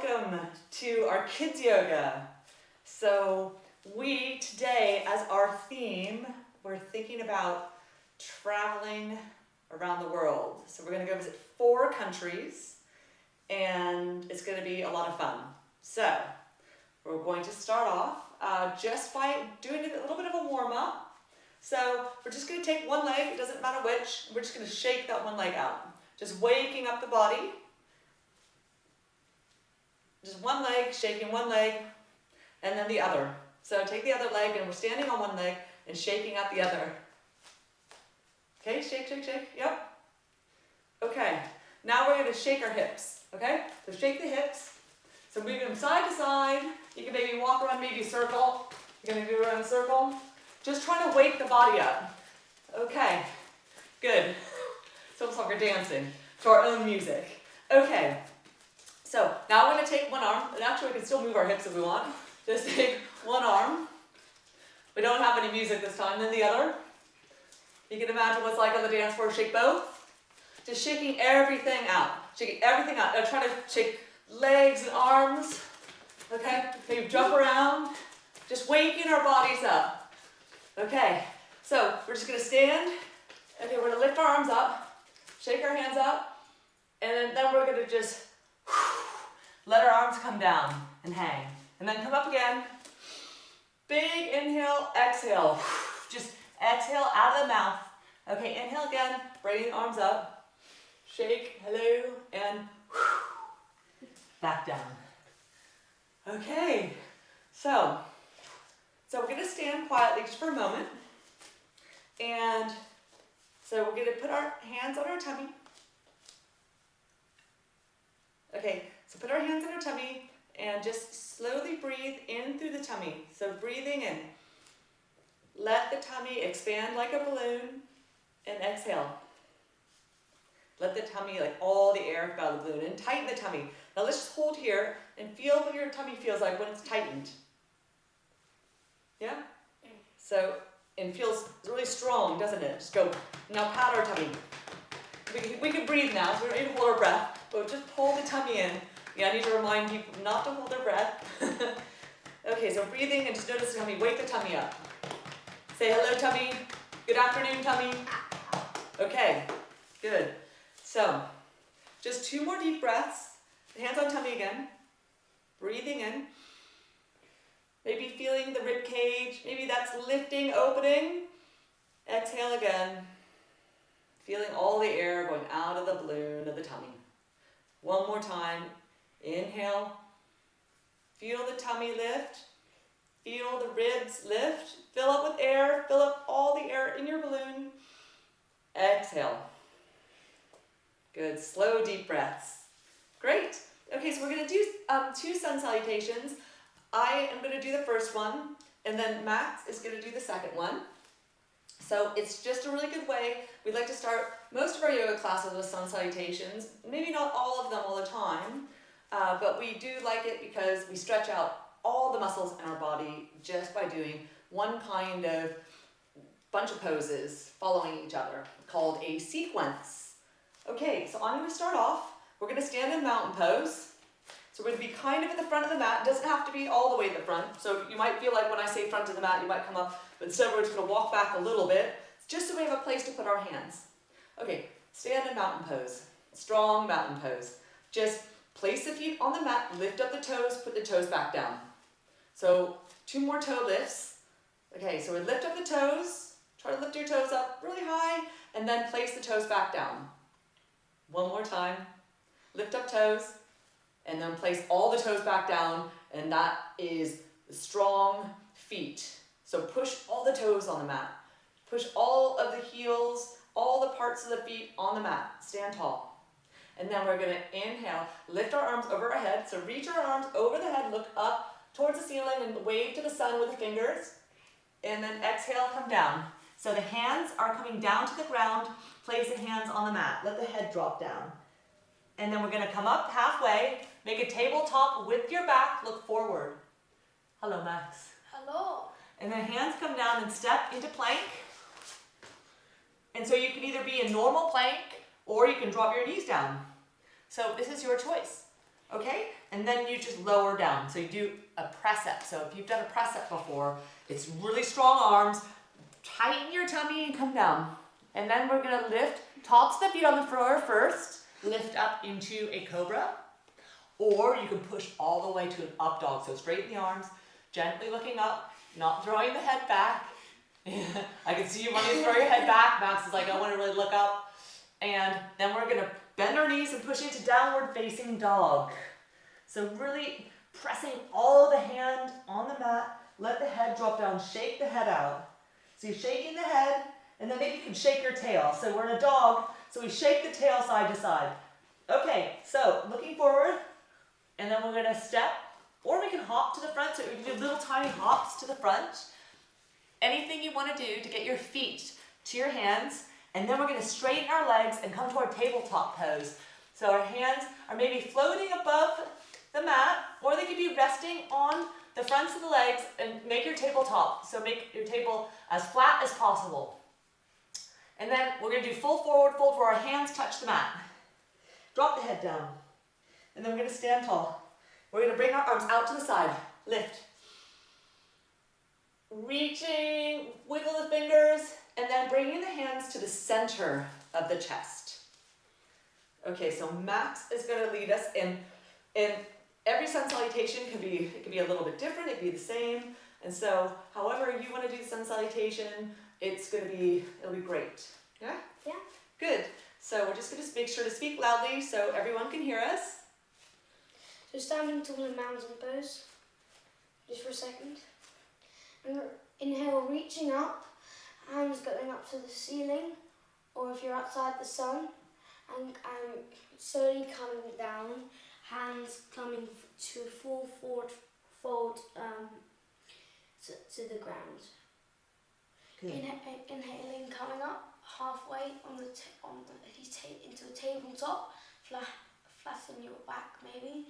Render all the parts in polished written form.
welcome to our kids yoga. So we today, as our theme, we're thinking about traveling around the world. So we're going to go visit 4 countries and it's going to be a lot of fun. So we're going to start off just by doing a little bit of a warm-up. So we're just going to take one leg, it doesn't matter which, we're just going to shake that one leg out. Just waking up the body. Just one leg, shaking one leg, and then the other. So take the other leg and we're standing on one leg and shaking out the other. Okay, shake, shake, shake, yep. Okay, now we're going to shake our hips, okay? So shake the hips. So move them side to side. You can maybe walk around, maybe circle. You're going to do around a circle. Just trying to wake the body up. Okay, good. It's almost like we're dancing to our own music. Okay. So now we're going to take one arm, and actually we can still move our hips if we want. Just take one arm. We don't have any music this time, then the other. You can imagine what it's like on the dance floor, shake both. Just shaking everything out. Shaking everything out. Now try to shake legs and arms. Okay, maybe jump around. Just waking our bodies up. Okay, so we're just going to stand. Okay, we're going to lift our arms up, shake our hands up, and then we're going to just let our arms come down and hang. And then come up again. Big inhale, exhale. Just exhale out of the mouth. Okay, inhale again, bring the arms up. Shake, hello, and back down. Okay, so we're going to stand quietly just for a moment. And so we're going to put our hands on our tummy. Okay, so put our hands on our tummy and just slowly breathe in through the tummy. So breathing in. Let the tummy expand like a balloon and exhale. Let the tummy, like all the air come out of the balloon, and tighten the tummy. Now let's just hold here and feel what your tummy feels like when it's tightened. Yeah? So, and feels really strong, doesn't it? Just go, now pat our tummy. We can breathe now, so we don't need to hold our breath, but just pull the tummy in. Yeah, I need to remind people not to hold their breath. Okay, so breathing and just notice the tummy, wake the tummy up. Say hello tummy, good afternoon tummy. Okay, good. So, just 2 more deep breaths. Hands on tummy again. Breathing in. Maybe feeling the rib cage, maybe that's lifting, opening. Exhale again. Feeling all the air going out of the balloon of the tummy. One more time. Inhale. Feel the tummy lift. Feel the ribs lift. Fill up with air. Fill up all the air in your balloon. Exhale. Good. Slow, deep breaths. Great. Okay, so we're going to do 2 sun salutations. I am going to do the first one, and then Max is going to do the second one. So it's just a really good way. We'd like to start most of our yoga classes with sun salutations. Maybe not all of them all the time, but we do like it because we stretch out all the muscles in our body just by doing one kind of bunch of poses following each other called a sequence. Okay, so I'm going to start off. We're going to stand in mountain pose. So we're going to be kind of at the front of the mat. It doesn't have to be all the way at the front. So you might feel like when I say front of the mat, you might come up, but instead we're just going to walk back a little bit, just so we have a place to put our hands. Okay, stand in mountain pose. Strong mountain pose. Just place the feet on the mat, lift up the toes, put the toes back down. So 2 more toe lifts. Okay, so we lift up the toes, try to lift your toes up really high, and then place the toes back down. One more time. Lift up toes. And then place all the toes back down, and that is the strong feet. So push all the toes on the mat. Push all of the heels, all the parts of the feet on the mat. Stand tall. And then we're going to inhale, lift our arms over our head. So reach our arms over the head, look up towards the ceiling, and wave to the sun with the fingers. And then exhale, come down. So the hands are coming down to the ground. Place the hands on the mat. Let the head drop down. And then we're going to come up halfway, make a tabletop with your back, look forward. Hello, Max. Hello. And then hands come down and step into plank. And so you can either be in normal plank or you can drop your knees down. So this is your choice. Okay, and then you just lower down. So you do a press up. So if you've done a press up before, it's really strong arms. Tighten your tummy and come down. And then we're gonna lift tops of the feet on the floor first. Lift up into a cobra. Or you can push all the way to an up dog. So straighten the arms, gently looking up, not throwing the head back. I can see you wanting to throw your head back. Max is like, I want to really look up. And then we're gonna bend our knees and push into downward facing dog. So really pressing all of the hand on the mat. Let the head drop down, shake the head out. So you're shaking the head, and then maybe you can shake your tail. So we're in a dog, so we shake the tail side to side. Okay, so looking forward, and then we're gonna step, or we can hop to the front, so we can do little tiny hops to the front. Anything you wanna do to get your feet to your hands, and then we're gonna straighten our legs and come to our tabletop pose. So our hands are maybe floating above the mat, or they could be resting on the fronts of the legs and make your tabletop. So make your table as flat as possible. And then we're gonna do full forward fold where our hands touch the mat. Drop the head down. And then we're gonna stand tall. We're gonna bring our arms out to the side. Lift. Reaching, wiggle the fingers, and then bringing the hands to the center of the chest. Okay, so Max is gonna lead us in every sun salutation can be a little bit different, it can be the same. And so however you want to do the sun salutation, it'll be great. Yeah? Yeah. Good. So we're just going to make sure to speak loudly so everyone can hear us. So standing tall in mountain pose, just for a second. And inhale, reaching up, hands going up to the ceiling, or if you're outside the sun, and slowly coming down. Hands coming to full forward fold to the ground. Good. Inhaling, coming up halfway into a tabletop. Flatten your back maybe.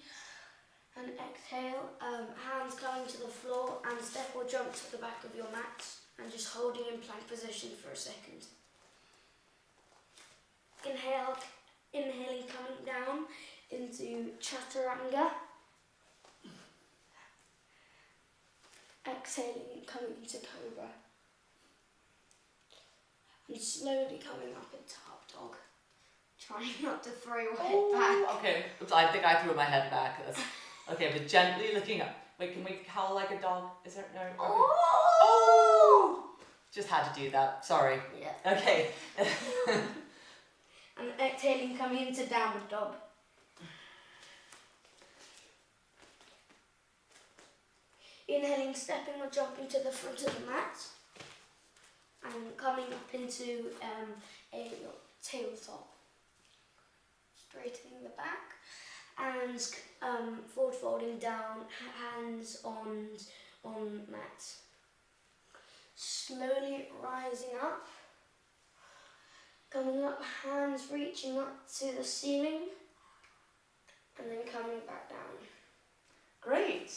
And exhale, hands coming to the floor and step or jump to the back of your mat and just holding in plank position for a second. Inhaling, coming down into chaturanga. Exhaling, coming into cobra. And slowly coming up into up dog. Trying not to throw your head back. Okay, oops, I think I threw my head back. Okay, but gently looking up. Wait, can we howl like a dog? Is there no? Okay. Oh! Just had to do that, sorry. Yeah. Okay. And exhaling, coming into downward dog. Inhaling, stepping or jumping to the front of the mat. And coming up into a tabletop. Straightening the back. And forward folding down, hands on mat. Slowly rising up. Coming up, hands reaching up to the ceiling. And then coming back down. Great.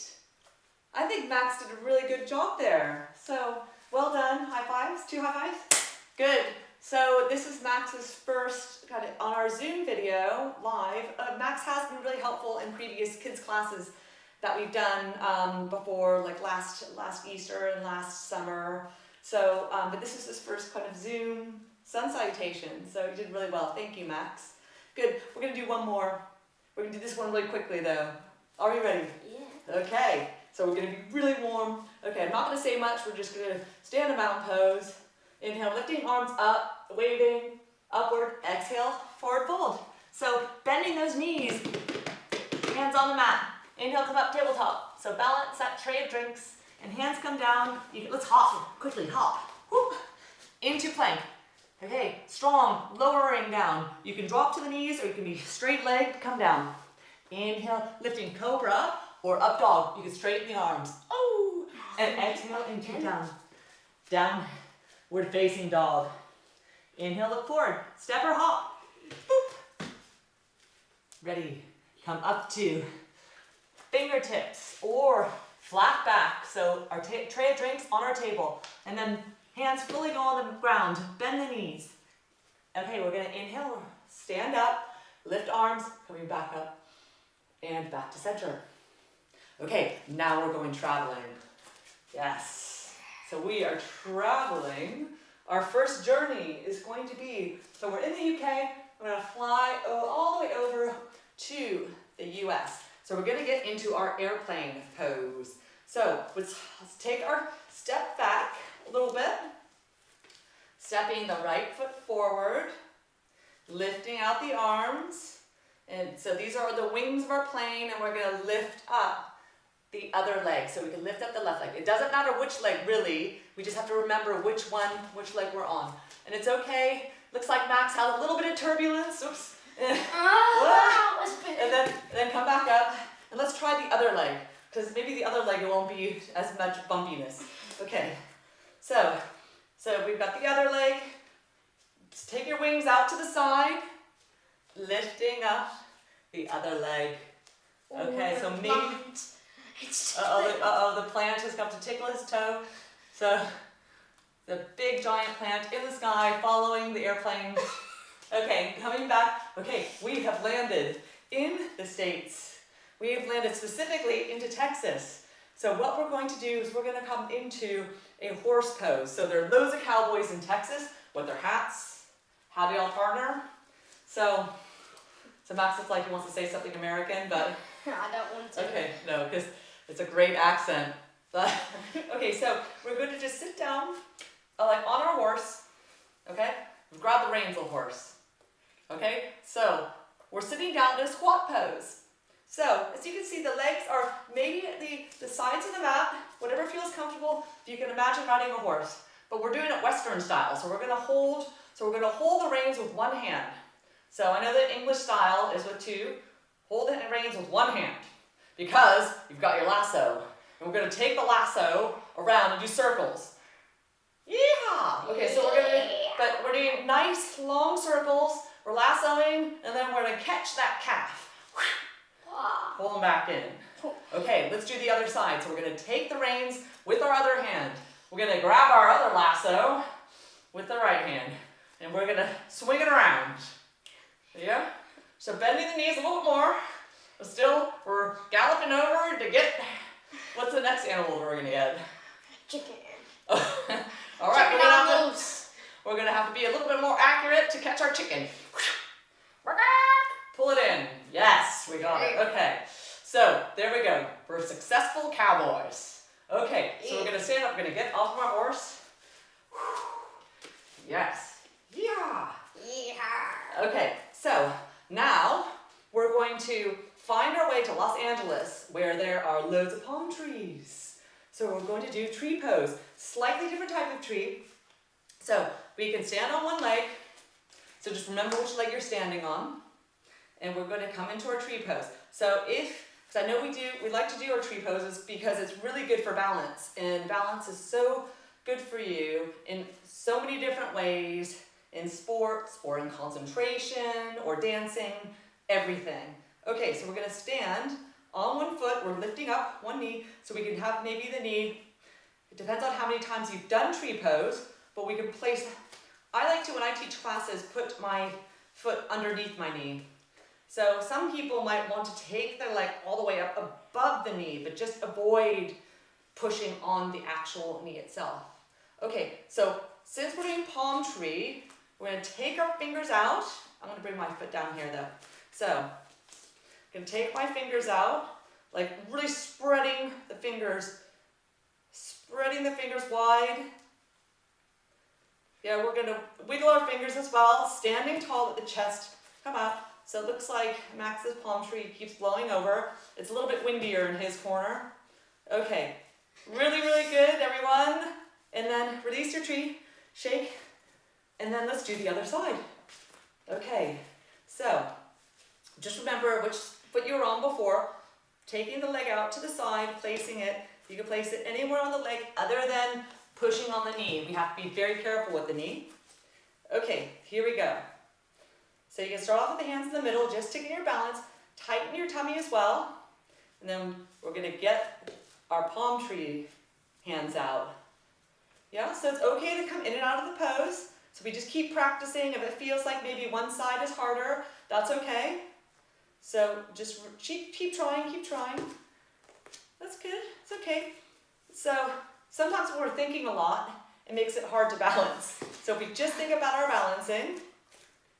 I think Max did a really good job there. So, well done. High fives, 2 high fives. Good. So this is Max's first kind of on our Zoom video live. Max has been really helpful in previous kids classes that we've done before, like last Easter and last summer. So, but this is his first kind of Zoom sun salutation. So you did really well. Thank you, Max. Good. We're gonna do one more. We're gonna do this one really quickly though. Are you ready? Yeah. Okay. So we're gonna be really warm. Okay, I'm not gonna say much. We're just gonna stand in mountain pose. Inhale, lifting arms up, waving, upward, exhale, forward fold. So bending those knees, hands on the mat. Inhale, come up, tabletop. So balance that tray of drinks, and hands come down. Let's hop, quickly, hop. Whoop. Into plank. Okay, strong, lowering down. You can drop to the knees, or you can be straight legged, come down. Inhale, lifting cobra, or up dog. You can straighten the arms. Oh! And exhale into down. Downward facing dog. Inhale, look forward. Step or hop. Boop. Ready. Come up to fingertips or flat back. So our tray of drinks on our table. And then hands fully go on the ground. Bend the knees. Okay, we're going to inhale. Stand up. Lift arms. Coming back up. and back to center. Okay, now we're going traveling. Yes. So we are traveling. Our first journey is going to be, so we're in the UK, we're going to fly all the way over to the US. So we're going to get into our airplane pose. So let's take our step back a little bit, stepping the right foot forward, lifting out the arms. And so these are the wings of our plane, and we're going to lift up the other leg. So we can lift up the left leg. It doesn't matter which leg really, we just have to remember which leg we're on. And it's okay. Looks like Max had a little bit of turbulence. Oops. And then come back up. And let's try the other leg, because maybe the other leg it won't be as much bumpiness. Okay. So we've got the other leg. Just take your wings out to the side, lifting up the other leg. Okay, so maybe the plant has come to tickle his toe. So the big giant plant in the sky following the airplane. Okay, coming back. Okay, we have landed in the States. We have landed specifically into Texas. So what we're going to do is we're going to come into a horse pose. So there are loads of cowboys in Texas with their hats. Howdy all partner. So Max looks like he wants to say something American, but I don't want to. Okay, no, because it's a great accent. But okay, so we're going to just sit down, like on our horse. Okay, grab the reins of the horse. Okay, so we're sitting down in a squat pose. So as you can see, the legs are maybe at the sides of the mat, whatever feels comfortable. If you can imagine riding a horse, but we're doing it Western style. So we're going to hold the reins with one hand. So I know that English style is with two. Hold the reins with one hand because you've got your lasso. And we're going to take the lasso around and do circles. Yeah. Okay, so we're doing nice long circles. We're lassoing, and then we're going to catch that calf. Pull them back in. Okay, let's do the other side. So we're going to take the reins with our other hand. We're going to grab our other lasso with the right hand, and we're going to swing it around. Yeah? So bending the knees a little bit more, but still we're galloping over to get, what's the next animal we're going to get? Chicken. All right, we're going to have to be a little bit more accurate to catch our chicken. Pull it in. Yes, we got it. Okay, so there we go. We're successful cowboys. Okay, so we're going to stand up. We're going to get off of our horse. Yes. Yeah. Yeah. Okay, so now we're going to find our way to Los Angeles, where there are loads of palm trees. So we're going to do tree pose. Slightly different type of tree. So we can stand on one leg. So just remember which leg you're standing on. And we're going to come into our tree pose. So because I know we like to do our tree poses because it's really good for balance. And balance is so good for you in so many different ways, in sports or in concentration or dancing, everything. Okay, so we're going to stand on one foot. We're lifting up one knee so we can have maybe the knee. It depends on how many times you've done tree pose, but we can place, I like to, when I teach classes, put my foot underneath my knee. So some people might want to take their leg all the way up above the knee, but just avoid pushing on the actual knee itself. Okay, so since we're doing palm tree, we're going to take our fingers out. I'm going to bring my foot down here though. So I'm going to take my fingers out, like really spreading the fingers wide. Yeah, we're going to wiggle our fingers as well, standing tall with the chest come up. So it looks like Max's palm tree keeps blowing over. It's a little bit windier in his corner. Okay, really, really good, everyone. And then release your tree, shake, and then let's do the other side. Okay, so just remember which foot you were on before, taking the leg out to the side, placing it. You can place it anywhere on the leg other than pushing on the knee. We have to be very careful with the knee. Okay, here we go. So you can start off with the hands in the middle, just to get your balance. Tighten your tummy as well. And then we're going to get our palm tree hands out. Yeah, so it's okay to come in and out of the pose. So we just keep practicing. If it feels like maybe one side is harder, that's okay. So just keep trying, keep trying. That's good, it's okay. So sometimes when we're thinking a lot, it makes it hard to balance. So if we just think about our balancing,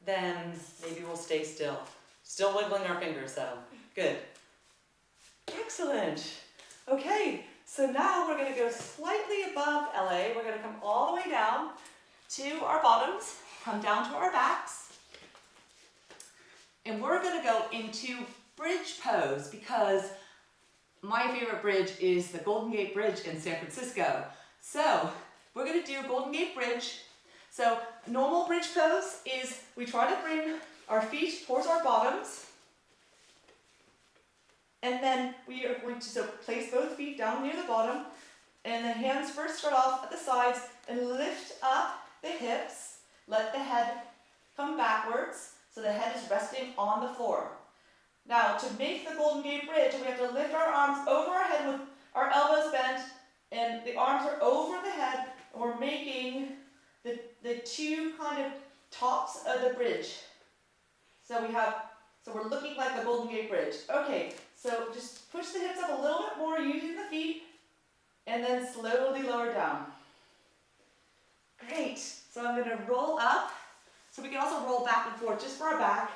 then maybe we'll stay still. Still wiggling our fingers though. Good. Excellent. Okay, so now we're gonna go slightly above LA. We're gonna come all the way down to our bottoms, come down to our backs. And we're gonna go into bridge pose because my favorite bridge is the Golden Gate Bridge in San Francisco. So we're gonna do Golden Gate Bridge. So normal bridge pose is we try to bring our feet towards our bottoms. And then we are going to place both feet down near the bottom. And the hands first start off at the sides and lift up the hips. Let the head come backwards so the head is resting on the floor. Now to make the Golden Gate Bridge, we have to lift our arms over our head with our elbows bent and the arms are over the head. And we're making the two kind of tops of the bridge. So we're looking like the Golden Gate Bridge. Okay, so just push the hips up a little bit more using the feet and then slowly lower down. Great, so I'm gonna roll up. So we can also roll back and forth just for our back.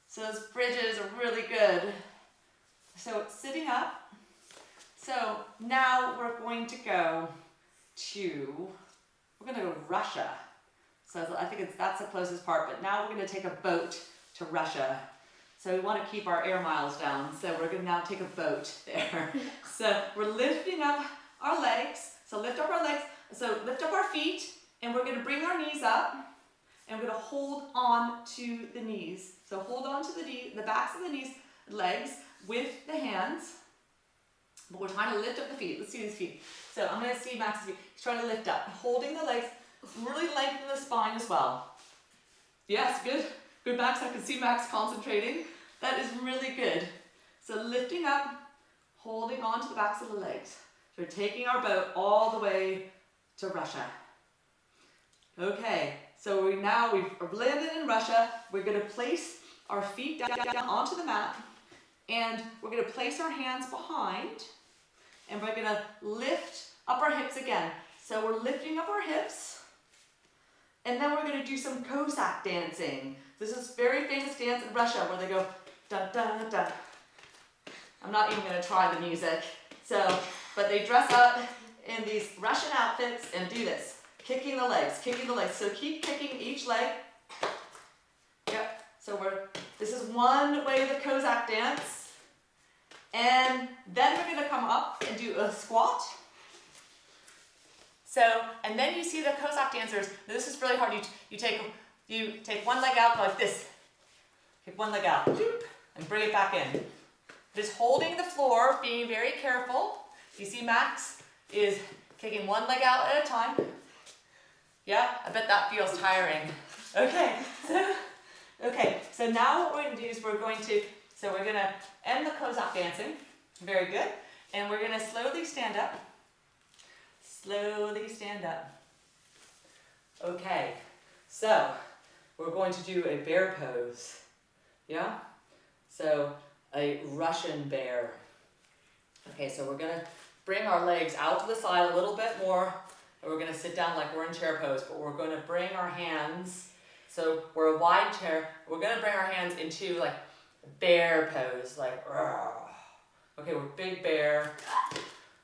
So those bridges are really good. So it's sitting up. So now we're going to go Russia. So I think that's the closest part, but now we're going to take a boat to Russia. So we want to keep our air miles down, so we're going to now take a boat there. So we're lifting up our legs. So lift up our legs. So lift up our feet, and we're going to bring our knees up, and we're going to hold on to the knees. So hold on to the backs of the knees, legs, with the hands. But we're trying to lift up the feet. Let's see these feet. So I'm going to see Max's feet. He's trying to lift up, holding the legs, really lengthen the spine as well. Yes, good. Good, Max. I can see Max concentrating. That is really good. So lifting up, holding on to the backs of the legs. So we're taking our boat all the way to Russia. Okay, so we've landed in Russia. We're going to place our feet down onto the mat, and we're going to place our hands behind, and we're going to lift up our hips again. So we're lifting up our hips, and then we're going to do some Cossack dancing. This is a very famous dance in Russia where they go dun dun dun. I'm not even going to try the music. But they dress up in these Russian outfits and do this, kicking the legs, kicking the legs. So keep kicking each leg. Yep. So this is one way of the Cossack dance. And then we're going to come up and do a squat. So, and then you see the Cossack dancers. This is really hard. You take one leg out like this. Kick one leg out, and bring it back in. Just holding the floor, being very careful. You see Max is kicking one leg out at a time. Yeah, I bet that feels tiring. Okay, so now what we're going to do is we're going to end the Cossack dancing. Very good. And we're going to slowly stand up. Slowly stand up. Okay, so we're going to do a bear pose. Yeah? So a Russian bear. Okay, so we're going to bring our legs out to the side a little bit more, and we're going to sit down like we're in chair pose, but we're going to bring our hands, so we're a wide chair, we're going to bring our hands into like bear pose, like, okay, we're big bear,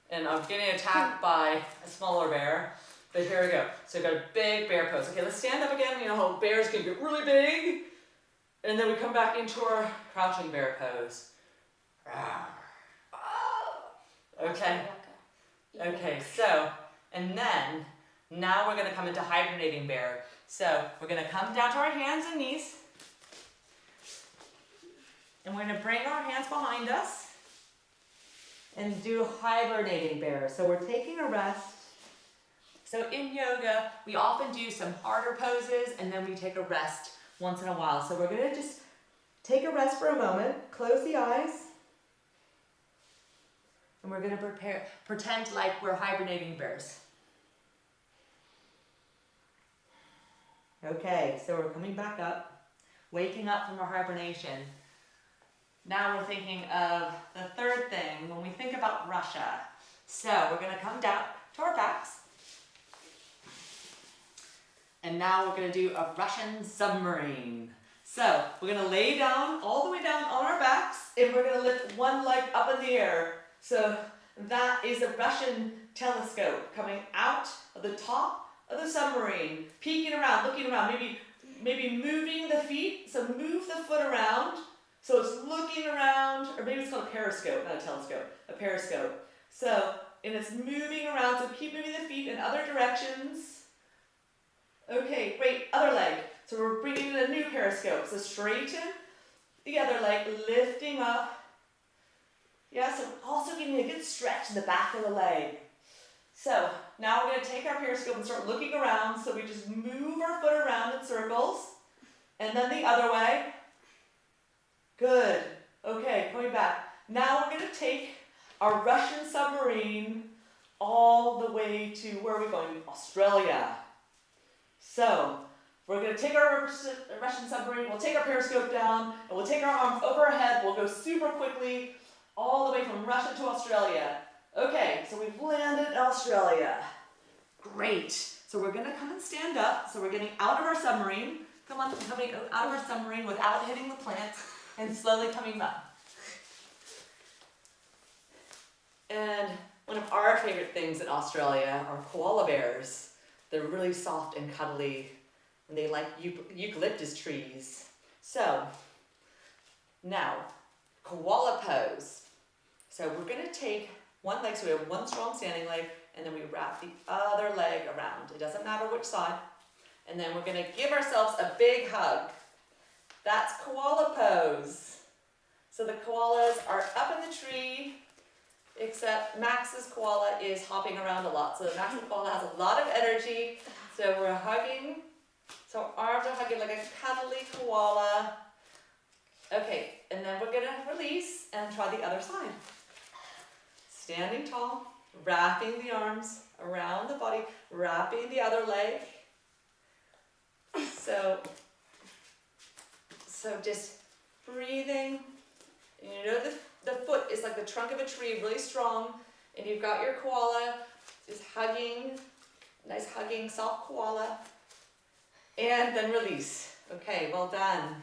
and I'm getting attacked by a smaller bear, but here we go. So we've got a big bear pose. Okay, let's stand up again. You know how bears can get really big, and then we come back into our crouching bear pose. Okay, so, and then, now we're going to come into hibernating bear. So, we're going to come down to our hands and knees. And we're going to bring our hands behind us and do hibernating bear. So, we're taking a rest. So, in yoga, we often do some harder poses and then we take a rest once in a while. So, we're going to just take a rest for a moment, close the eyes. And we're going to pretend like we're hibernating bears. Okay, so we're coming back up. waking up from our hibernation. Now we're thinking of the third thing when we think about Russia. So we're going to come down to our backs. And now we're going to do a Russian submarine. So we're going to lay down, all the way down on our backs, and we're going to lift one leg up in the air. So that is a Russian telescope coming out of the top of the submarine, peeking around, looking around, maybe moving the feet. So move the foot around. So it's looking around, or maybe it's called a periscope, not a telescope, a periscope. So, and it's moving around, so keep moving the feet in other directions. Okay, great, other leg. So we're bringing in a new periscope. So straighten the other leg, lifting up. Yeah, so also giving a good stretch in the back of the leg. So now we're going to take our periscope and start looking around. So we just move our foot around in circles. And then the other way. Good. Okay, coming back. Now we're going to take our Russian submarine all the way to, where are we going? Australia. So we're going to take our Russian submarine, we'll take our periscope down, and we'll take our arms over our head. We'll go super quickly all the way from Russia to Australia. Okay, so we've landed in Australia. Great. So we're going to come and stand up. So we're getting out of our submarine. Come on, coming out of our submarine without hitting the plants, and slowly coming up. And one of our favorite things in Australia are koala bears. They're really soft and cuddly, and they like eucalyptus trees. So, now, koala pose. So we're going to take one leg, so we have one strong standing leg, and then we wrap the other leg around. It doesn't matter which side. And then we're going to give ourselves a big hug. That's koala pose. So the koalas are up in the tree, except Max's koala is hopping around a lot. So Max's koala has a lot of energy. So we're hugging. So arms are hugging like a cuddly koala. Okay, and then we're going to release and try the other side. Standing tall, wrapping the arms around the body, wrapping the other leg. So just breathing. And you know the foot is like the trunk of a tree, really strong. And you've got your koala just hugging, nice hugging, soft koala. And then release. Okay, well done.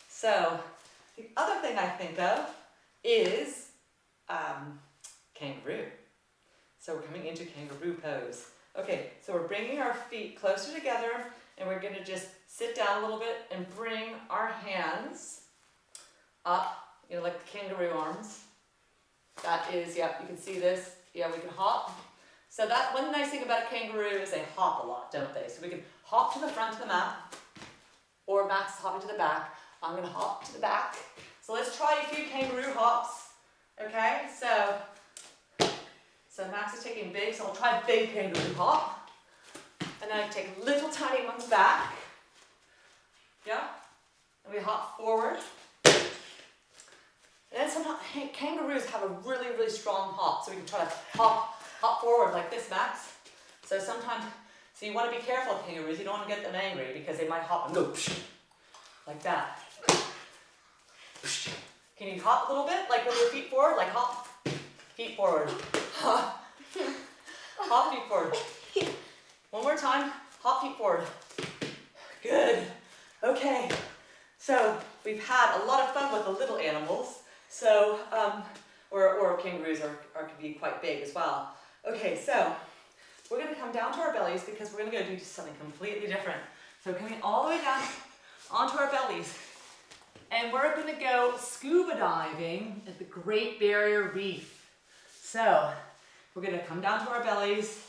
So the other thing I think of is kangaroo. So we're coming into kangaroo pose. Okay, so we're bringing our feet closer together, and we're going to just sit down a little bit and bring our hands up, you know, like the kangaroo arms. That is, yeah, you can see this. Yeah, we can hop. So that one nice thing about a kangaroo is they hop a lot, don't they? So we can hop to the front of the mat, or Max is hopping to the back. I'm going to hop to the back. So let's try a few kangaroo hops. Okay, so Max is taking big, so I'll try a big kangaroo hop. And then I take little tiny ones back. Yeah, and we hop forward. And then sometimes kangaroos have a really, really strong hop, so we can try to hop forward like this, Max. So sometimes, so you want to be careful with kangaroos. You don't want to get them angry because they might hop and go like that. Can you hop a little bit, like with your feet forward? Like hop, feet forward. Hop, feet forward. One more time, hop, feet forward. Good. Okay. So we've had a lot of fun with the little animals. So, or kangaroos can be quite big as well. Okay, so we're going to come down to our bellies because we're going to go do something completely different. So coming all the way down onto our bellies. And we're going to go scuba diving at the Great Barrier Reef. So we're going to come down to our bellies.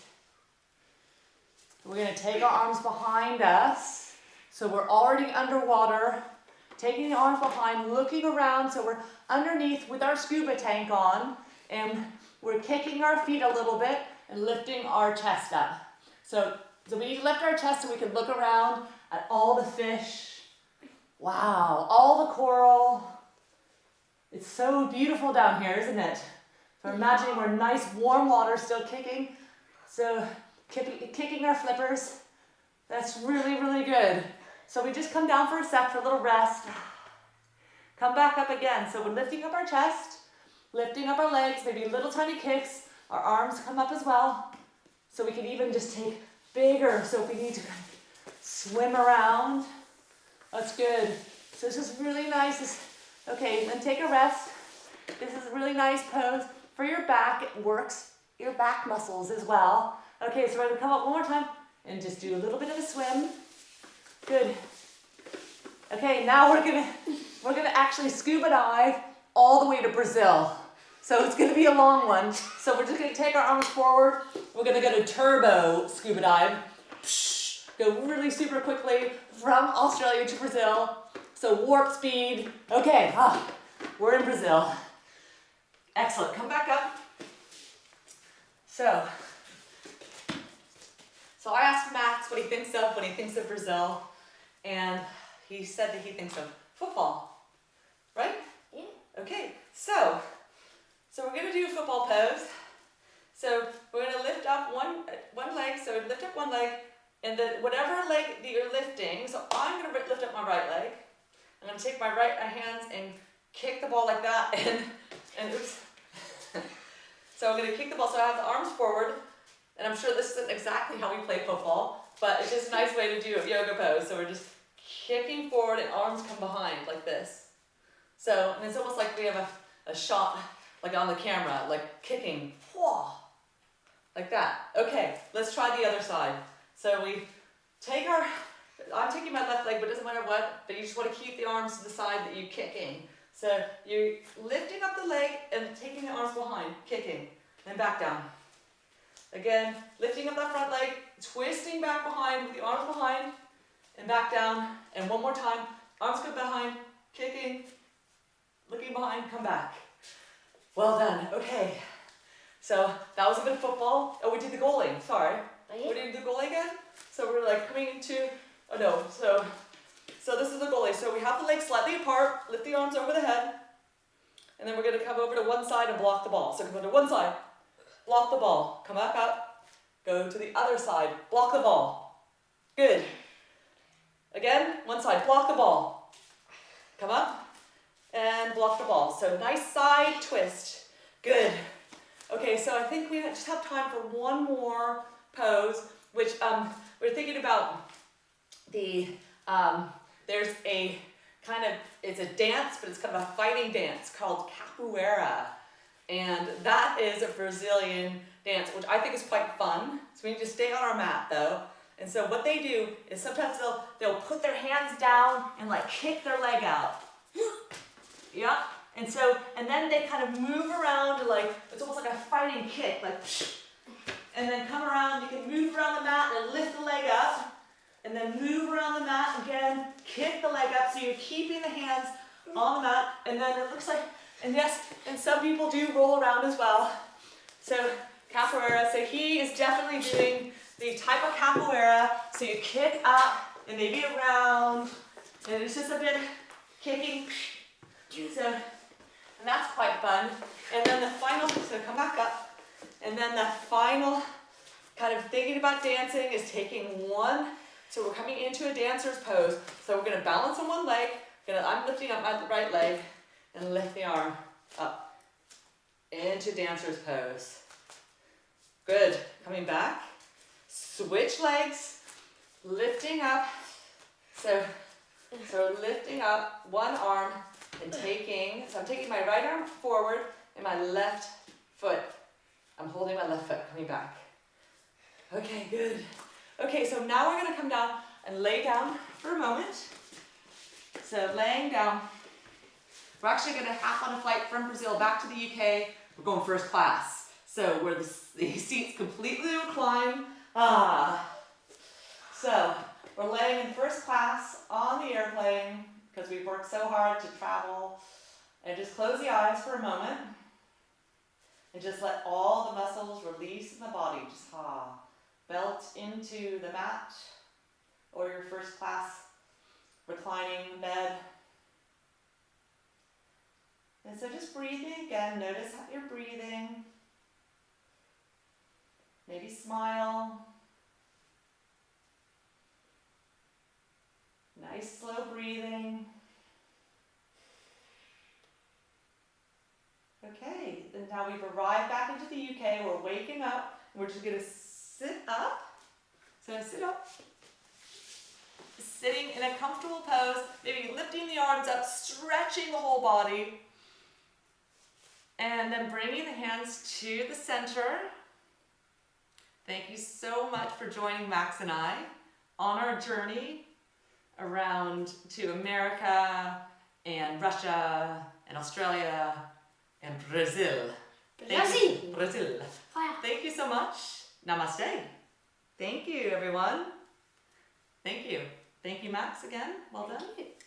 We're going to take our arms behind us. So we're already underwater. Taking the arms behind, looking around, so we're underneath with our scuba tank on, and we're kicking our feet a little bit and lifting our chest up. So we need to lift our chest so we can look around at all the fish. Wow, all the coral. It's so beautiful down here, isn't it? So imagining we're nice warm water still kicking. So kicking our flippers. That's really, really good. So we just come down for a sec for a little rest. Come back up again. So we're lifting up our chest, lifting up our legs, maybe little tiny kicks. Our arms come up as well. So we can even just take bigger. So if we need to swim around, that's good. So this is really nice. Okay, then take a rest. This is a really nice pose for your back. It works your back muscles as well. Okay, so we're gonna come up one more time and just do a little bit of a swim. Good. Okay, now we're gonna actually scuba dive all the way to Brazil. So it's gonna be a long one. So we're just gonna take our arms forward. We're gonna go to turbo scuba dive. Go really super quickly from Australia to Brazil. So warp speed. Okay, we're in Brazil. Excellent, come back up. So I asked Max what he thinks of when he thinks of Brazil, and he said that he thinks of football, right? Yeah. Okay, so we're gonna do a football pose. So we're gonna lift up one leg, so lift up one leg, and then whatever leg that you're lifting, so I'm gonna lift up my right leg. I'm gonna take my hands and kick the ball like that, and oops. So I'm gonna kick the ball, so I have the arms forward, and I'm sure this isn't exactly how we play football, but it's just a nice way to do a yoga pose. So we're just kicking forward and arms come behind like this. So, and it's almost like we have a shot like on the camera, like kicking, like that. Okay, let's try the other side. So we take I'm taking my left leg, but it doesn't matter what, but you just want to keep the arms to the side that you're kicking. So you're lifting up the leg and taking the arms behind, kicking, then back down. Again, lifting up that front leg, twisting back behind with the arms behind, and back down. And one more time, arms go behind, kicking, looking behind, come back. Well done, okay. So that was a bit of football. Oh, we did the goalie, sorry. Oh, yeah. We did the goalie again. So we're like coming into, oh no, so this is the goalie. So we have the legs slightly apart, lift the arms over the head, and then we're gonna come over to one side and block the ball. So come to one side, block the ball, come back up, go to the other side, block the ball. Good. Again, one side, block the ball. Come up and block the ball. So nice side twist. Good. Okay, so I think we just have time for one more pose, which we're thinking about there's a kind of, it's a dance, but it's kind of a fighting dance called capoeira. And that is a Brazilian dance, which I think is quite fun. So we need to stay on our mat though. And so what they do is sometimes they'll put their hands down and like kick their leg out. Yeah. And then they kind of move around to like, it's almost like a fighting kick, like, and then come around, you can move around the mat and lift the leg up, and then move around the mat again, kick the leg up, so you're keeping the hands on the mat, and then it looks like, and yes, and some people do roll around as well. So capoeira, so he is definitely doing the type of capoeira, so you kick up, and maybe around, and it's just a bit kicking, so, and that's quite fun. And then the final, so come back up, and then the final kind of thinking about dancing is taking one, so we're coming into a dancer's pose. So we're gonna balance on one leg, I'm lifting up my right leg, and lift the arm up into dancer's pose. Good, coming back, switch legs, lifting up, so lifting up one arm and so I'm taking my right arm forward and my left foot, I'm holding my left foot, coming back. Okay, good. Okay, so now we're gonna come down and lay down for a moment. So laying down, we're actually gonna hop on a flight from Brazil back to the UK. We're going first class. So where the seats completely recline. So we're laying in first class on the airplane because we've worked so hard to travel. And just close the eyes for a moment. And just let all the muscles release in the body. Just melt into the mat or your first class reclining bed. And so just breathing again, notice how you're breathing. Maybe smile. Nice slow breathing. Okay, then now we've arrived back into the UK. We're waking up. We're just gonna sit up. So sit up. Sitting in a comfortable pose, maybe lifting the arms up, stretching the whole body. And then bringing the hands to the center. Thank you so much for joining Max and I on our journey around to America and Russia and Australia and Brazil. Brazil. Thank you so much. Namaste. Thank you, everyone. Thank you. Thank you, Max, again. Well done. Thank you.